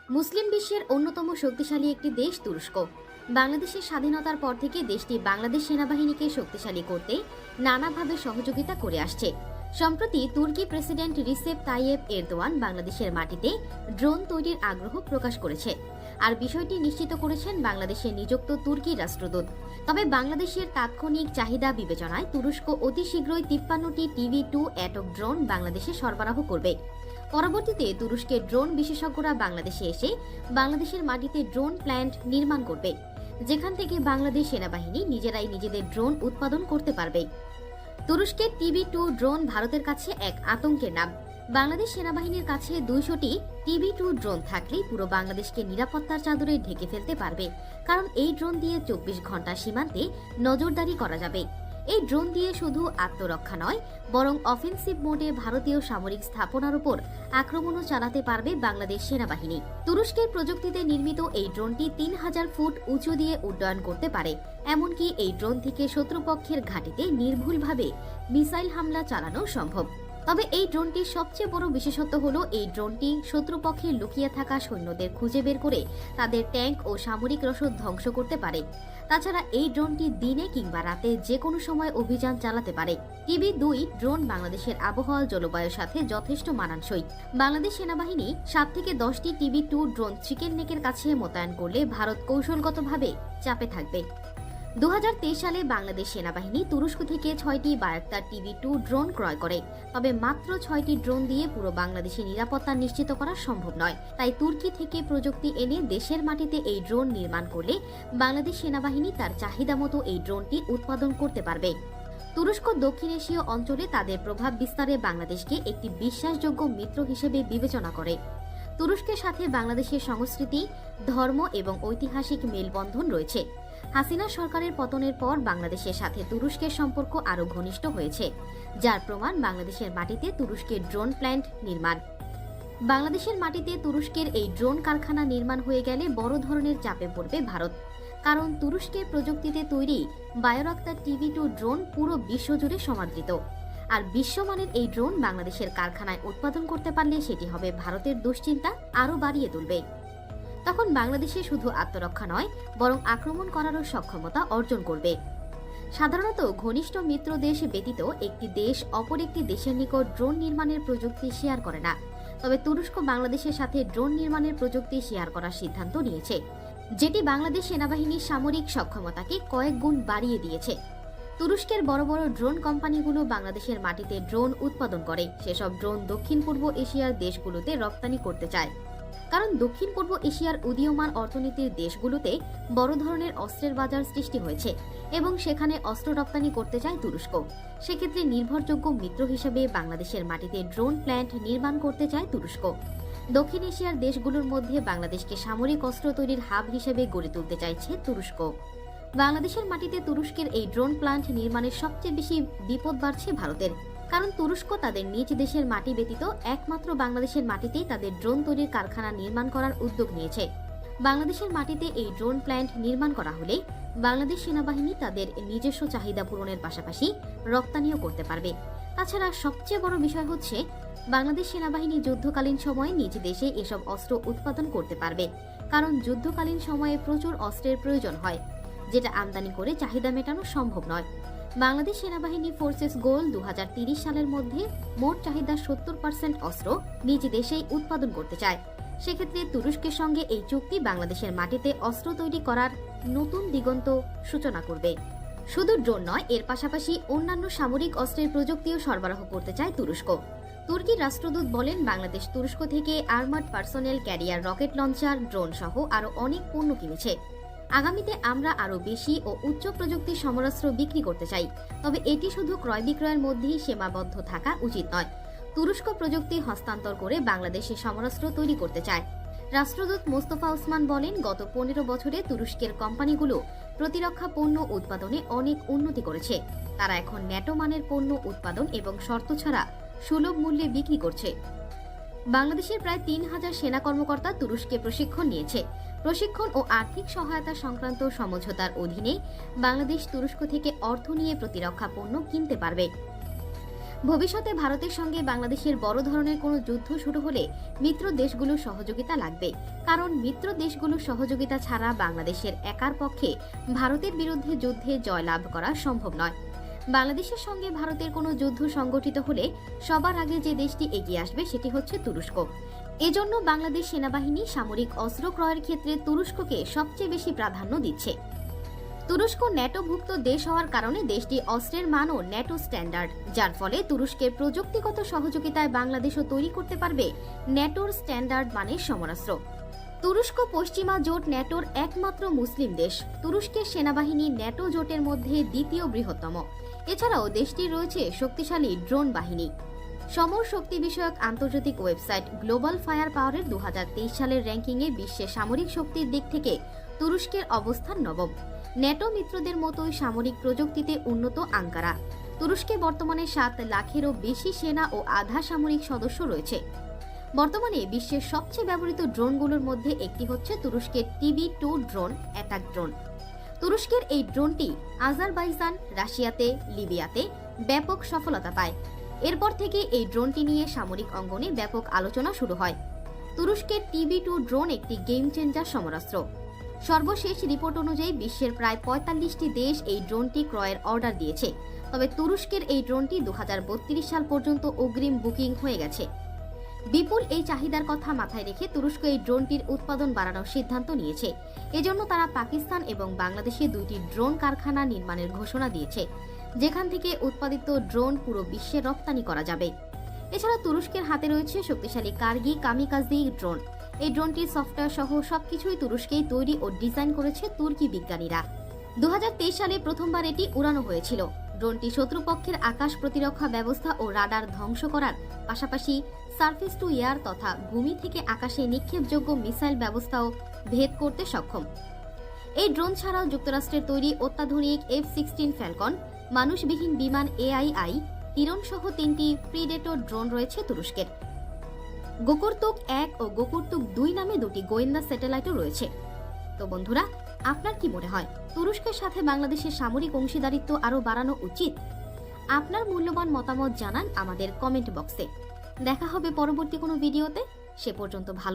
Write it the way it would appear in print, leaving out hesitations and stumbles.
মুসলিম বিশ্বের অন্যতম শক্তিশালী একটি দেশ তুরস্ক। বাংলাদেশের স্বাধীনতার পর থেকে দেশটি বাংলাদেশ সেনাবাহিনীকে শক্তিশালী করতে নানাভাবে সহযোগিতা করে আসছে। সম্প্রতি তুর্কি প্রেসিডেন্ট রিসেপ তাইয়েপ এরদোয়ান বাংলাদেশের মাটিতে ড্রোন তৈরির আগ্রহ প্রকাশ করেছে, আর বিষয়টি নিশ্চিত করেছেন বাংলাদেশে নিযুক্ত তুর্কি রাষ্ট্রদূত। তবে বাংলাদেশের তাৎক্ষণিক চাহিদা বিবেচনায় তুরস্ক অতি শীঘ্রই 53টি টিভি-2 অ্যাটক ড্রোন বাংলাদেশে সরবরাহ করবে। পরবর্তীতে তুরস্কের ড্রোন বিশেষজ্ঞরা বাংলাদেশে এসে বাংলাদেশের মাটিতে ড্রোন প্ল্যান্ট নির্মাণ করবে, যেখান থেকে বাংলাদেশ সেনাবাহিনী নিজেরাই নিজেদের ড্রোন উৎপাদন করতে পারবে। তুরস্কের টিভি-2 ড্রোন ভারতের কাছে এক আতঙ্কের নাম। বাংলাদেশ সেনাবাহিনীর কাছে 200টি টিভি-2 ড্রোন থাকলেই পুরো বাংলাদেশকে নিরাপত্তার চাদরে ঢেকে ফেলতে পারবে, কারণ এই ড্রোন দিয়ে 24 ঘন্টা সীমান্তে নজরদারি করা যাবে। এই ড্রোন দিয়ে শুধু আত্মরক্ষা নয়, বরং অফেন্সিভ মোডে ভারতীয় সামরিক স্থাপনার উপর আক্রমণও চালাতে পারবে বাংলাদেশ সেনাবাহিনী। তুরস্কের প্রযুক্তিতে নির্মিত এই ড্রোনটি 3000 ফুট উঁচু দিয়ে উড্ডয়ন করতে পারে। এমনকি এই ড্রোন থেকে শত্রুপক্ষের ঘাঁটিতে নির্ভুলভাবে মিসাইল হামলা চালানো সম্ভব। তবে এই ড্রোনটির সবচেয়ে বড় বিশেষত্ব হল এই ড্রোনটি শত্রুপক্ষের লুকিয়ে থাকা সৈন্যদের খুঁজে বের করে তাদের ট্যাঙ্ক ও সামরিক রসদ ধ্বংস করতে পারে। তাছাড়া এই ড্রোনটি দিনে কিংবা রাতে যে কোনো সময় অভিযান চালাতে পারে। টিভি-2 ড্রোন বাংলাদেশের আবহাওয়া জলবায়ুর সাথে যথেষ্ট মানানসই। বাংলাদেশ সেনাবাহিনী 7 থেকে 10টি টিভি-2 ড্রোন চিকেন নেকের কাছে মোতায়েন করলে ভারত কৌশলগতভাবে চাপে থাকবে। 2023 সালে বাংলাদেশ সেনাবাহিনী তুরস্ক থেকে 6টি বায়কটার টিভি-2 ড্রোন ক্রয় করে। তবে মাত্র 6টি ড্রোন দিয়ে পুরো বাংলাদেশের নিরাপত্তা নিশ্চিত করা সম্ভব নয়। তাই তুর্কি থেকে প্রযুক্তি এনে দেশের মাটিতে এই ড্রোন নির্মাণ করলে বাংলাদেশ সেনাবাহিনী তার চাহিদা মতো এই ড্রোনটি উৎপাদন করতে পারবে। তুরস্ক দক্ষিণ এশীয় অঞ্চলে তাদের প্রভাব বিস্তারে বাংলাদেশকে একটি বিশ্বাসযোগ্য মিত্র হিসেবে বিবেচনা করে। তুরস্কের সাথে বাংলাদেশের সংস্কৃতি, ধর্ম এবং ঐতিহাসিক মেলবন্ধন রয়েছে। হাসিনা সরকারের পতনের পর বাংলাদেশের সাথে তুরস্কের সম্পর্ক আরও ঘনিষ্ঠ হয়েছে, যার প্রমাণ বাংলাদেশের মাটিতে তুরস্কের ড্রোন প্ল্যান্ট নির্মাণ। বাংলাদেশের মাটিতে তুরস্কের এই ড্রোন কারখানা নির্মাণ হয়ে গেলে বড় ধরনের চাপে পড়বে ভারত, কারণ তুরস্কের প্রযুক্তিতে তৈরি বায়োরাক্তার টিভি-2 ড্রোন পুরো বিশ্বজুড়ে সমাদৃত। আর বিশ্বমানের এই ড্রোন বাংলাদেশের কারখানায় উৎপাদন করতে পারলে সেটি হবে ভারতের দুশ্চিন্তা আরও বাড়িয়ে তুলবে। তখন বাংলাদেশে শুধু আত্মরক্ষা নয়, বরং আক্রমণ করারও সক্ষমতা অর্জন করবে। সাধারণত ঘনিষ্ঠ মিত্র দেশ ব্যতীত একটি দেশ অপর একটি দেশের নিকট ড্রোন নির্মাণের প্রযুক্তি শেয়ার করে না। তবে তুরস্ক বাংলাদেশের সাথে ড্রোন নির্মাণের প্রযুক্তি শেয়ার করার সিদ্ধান্ত নিয়েছে, যেটি বাংলাদেশ সেনাবাহিনীর সামরিক সক্ষমতাকে কয়েক গুণ বাড়িয়ে দিয়েছে। তুরস্কের বড় বড় ড্রোন কোম্পানিগুলো বাংলাদেশের মাটিতে ড্রোন উৎপাদন করে। সেসব ড্রোন দক্ষিণ পূর্ব এশিয়ার দেশগুলোতে রপ্তানি করতে চায়, কারণ দক্ষিণ পূর্ব এশিয়ার উদীয়মান অর্থনীতির দেশগুলোতে বড় ধরনের অস্ত্রের বাজার সৃষ্টি হয়েছে এবং সেখানে অস্ত্র রপ্তানি করতে চায় তুরস্ক। সেক্ষেত্রে নির্ভরযোগ্য মিত্র হিসেবে বাংলাদেশের মাটিতে ড্রোন প্ল্যান্ট নির্মাণ করতে চায় তুরস্ক। দক্ষিণ এশিয়ার দেশগুলোর মধ্যে বাংলাদেশকে সামরিক অস্ত্র তৈরির হাব হিসেবে গড়ে তুলতে চাইছে তুরস্ক। বাংলাদেশের মাটিতে তুরস্কের এই ড্রোন প্ল্যান্ট নির্মাণের সবচেয়ে বেশি বিপদ বাড়ছে ভারতের, কারণ তুরস্ক তাদের নিজ দেশের মাটি ব্যতীত একমাত্র বাংলাদেশের মাটিতেই তাদের ড্রোন তৈরির কারখানা নির্মাণ করার উদ্যোগ নিয়েছে। বাংলাদেশের মাটিতে এই ড্রোন প্ল্যান্ট নির্মাণ করা হলে বাংলাদেশ সেনাবাহিনী তাদের নিজস্ব চাহিদা পূরণের পাশাপাশি রপ্তানিও করতে পারবে। তাছাড়া সবচেয়ে বড় বিষয় হচ্ছে বাংলাদেশ সেনাবাহিনী যুদ্ধকালীন সময়ে নিজ দেশে এসব অস্ত্র উৎপাদন করতে পারবে, কারণ যুদ্ধকালীন সময়ে প্রচুর অস্ত্রের প্রয়োজন হয়, যেটা আমদানি করে চাহিদা মেটানো সম্ভব নয়। বাংলাদেশ সেনাবাহিনী ফোর্সেস গোল 2030 সালের মধ্যে মোট চাহিদার 70% অস্ত্র নিজ দেশেই উৎপাদন করতে চায়। সেক্ষেত্রে তুরস্কের সঙ্গে এই চুক্তি বাংলাদেশের মাটিতে অস্ত্র তৈরি করার নতুন দিগন্ত সূচনা করবে। শুধু ড্রোন নয়, এর পাশাপাশি অন্যান্য সামরিক অস্ত্রের প্রযুক্তিও সরবরাহ করতে চায় তুরস্ক। তুর্কি রাষ্ট্রদূত বলেন, বাংলাদেশ তুরস্ক থেকে armoured personnel career, rocket launcher, drone সহ আরও অনেক পণ্য কিনেছে। আগামীতে আমরা আরও বেশি ও উচ্চ প্রযুক্তির সমরাস্ত্র বিক্রি করতে চাই। তবে এটি শুধু ক্রয় বিক্রয়ের মধ্যেই সীমাবদ্ধ থাকা উচিত নয়। তুরস্ক প্রযুক্তি হস্তান্তর করে বাংলাদেশে সমরাস্ত্র তৈরি করতে চায়। রাষ্ট্রদূত মোস্তফা ওসমান বলেন, গত 15 বছরে তুরস্কের কোম্পানিগুলো প্রতিরক্ষা পণ্য উৎপাদনে অনেক উন্নতি করেছে। তারা এখন ন্যাটো মানের পণ্য উৎপাদন এবং শর্ত ছাড়া সুলভ মূল্যে বিক্রি করছে। বাংলাদেশের প্রায় 3000 সেনা কর্মকর্তা তুরস্কে প্রশিক্ষণ নিয়েছে। প্রশিক্ষণ ও আর্থিক সহায়তা সংক্রান্ত সমঝোতার অধীনে বাংলাদেশ তুরস্ক থেকে অর্থ নিয়ে প্রতিরক্ষা পণ্য কিনতে পারবে। ভবিষ্যতে ভারতের সঙ্গে বাংলাদেশের বড় ধরনের কোনো যুদ্ধ শুরু হলে মিত্র দেশগুলোর সহযোগিতা লাগবে, কারণ মিত্র দেশগুলোর সহযোগিতা ছাড়া বাংলাদেশের একার পক্ষে ভারতের বিরুদ্ধে যুদ্ধে জয়লাভ করা সম্ভব নয়। বাংলাদেশের সঙ্গে ভারতের কোনো যুদ্ধ সংগঠিত হলে সবার আগে যে দেশটি এগিয়ে আসবে সেটি হচ্ছে তুরস্ক। এজন্য বাংলাদেশ সেনাবাহিনী সামরিক অস্ত্র ক্রয়ের ক্ষেত্রে তুরস্ককে সবচেয়ে বেশি প্রাধান্য দিচ্ছে। তুরস্ক ন্যাটোভুক্ত দেশ হওয়ার কারণে দেশটি অস্ত্রের মানও ন্যাটো স্ট্যান্ডার্ড, যার ফলে তুরস্কের প্রযুক্তিগত সহযোগিতায় বাংলাদেশও তৈরি করতে পারবে ন্যাটোর স্ট্যান্ডার্ড মানের সমরাস্ত্র। তুরস্ক পশ্চিমা জোট ন্যাটোর একমাত্র মুসলিম দেশ। তুরস্কের সেনাবাহিনী ন্যাটো জোটের মধ্যে দ্বিতীয় বৃহত্তম। এছাড়াও দেশটির রয়েছে শক্তিশালী ড্রোন বাহিনী। সমর শক্তি বিষয়ক আন্তর্জাতিক ওয়েবসাইট গ্লোবাল ফায়ার পাওয়ারের 2023 সালের র্যাঙ্কিংয়ে বিশ্বে সামরিক শক্তির দিক থেকে তুরস্কের অবস্থান নবম। ন্যাটো মিত্রদের মতোই সামরিক প্রযুক্তিতে উন্নত আঙ্কারা। তুরস্কে বর্তমানে 7 লাখেরও বেশি সেনা ও আধা সামরিক সদস্য রয়েছে। বর্তমানে বিশ্বের সবচেয়ে ব্যবহৃত ড্রোনগুলোর মধ্যে একটি হচ্ছে তুরস্কের TB2 ড্রোন অ্যাটাক ড্রোন। তুরস্কের এই ড্রোনটি আজারবাইজান, রাশিয়াতে, লিবিয়াতে ব্যাপক সফলতা পায়। এরপর থেকে এই ড্রোনটি নিয়ে সামরিক অঙ্গনে ব্যাপক আলোচনা শুরু হয়। তুরস্কের TB2 ড্রোন একটি গেম চেঞ্জার সমরাস্ত্র। সর্বশেষ রিপোর্ট অনুযায়ী বিশ্বের প্রায় 45টি দেশ এই ড্রোনটি ক্রয়ের অর্ডার দিয়েছে। তবে তুরস্কের এই ড্রোনটি 2032 সাল পর্যন্ত অগ্রিম বুকিং হয়ে গেছে। বিপুল এই চাহিদার কথা মাথায় রেখে তুরস্ক এই ড্রোনটির উৎপাদন বাড়ানোর সিদ্ধান্ত নিয়েছে। এজন্য তারা পাকিস্তান এবং বাংলাদেশে 2টি ড্রোন কারখানা নির্মাণের ঘোষণা দিয়েছে, যেখান থেকে উৎপাদিত ড্রোন পুরো বিশ্বে রপ্তানি করা যাবে। এছাড়া তুরস্কের হাতে রয়েছে শক্তিশালী কার্গি কামিকাজি ড্রোন। এই ড্রোনটির সফটওয়্যার সহ সবকিছুই তুরস্কেই তৈরি ও ডিজাইন করেছে তুর্কি বিজ্ঞানীরা। 2023 সালে প্রথমবার এটি উড়ানো হয়েছিল। ড্রোনটি শত্রুপক্ষের আকাশ প্রতিরক্ষা ব্যবস্থা ও রাডার ধ্বংস করার পাশাপাশি সার্ফেস টু এয়ার তথা ভূমি থেকে আকাশে নিক্ষেপযোগ্য মিসাইল ব্যবস্থাও ভেদ করতে সক্ষম। এই ড্রোন ছাড়াও যুক্তরাষ্ট্রের তৈরি অত্যাধুনিক F-16 ফ্যালকন, মানুষবিহীন বিমান AII, ইরন সহ 3টি প্রিডেটর ড্রোন রয়েছে তুরস্কের। গোকুরতুক 1 ও গোকুরতুক 2 নামে 2টি গোয়েন্দা স্যাটেলাইটও রয়েছে। তো বন্ধুরা, আপনার কি মনে হয় তুরস্কের সাথে বাংলাদেশের সামরিক অংশীদারিত্ব আরও বাড়ানো উচিত? আপনার মূল্যবান মতামত জানান আমাদের কমেন্ট বক্সে। দেখা হবে পরবর্তী কোনো ভিডিওতে। সে পর্যন্ত ভালো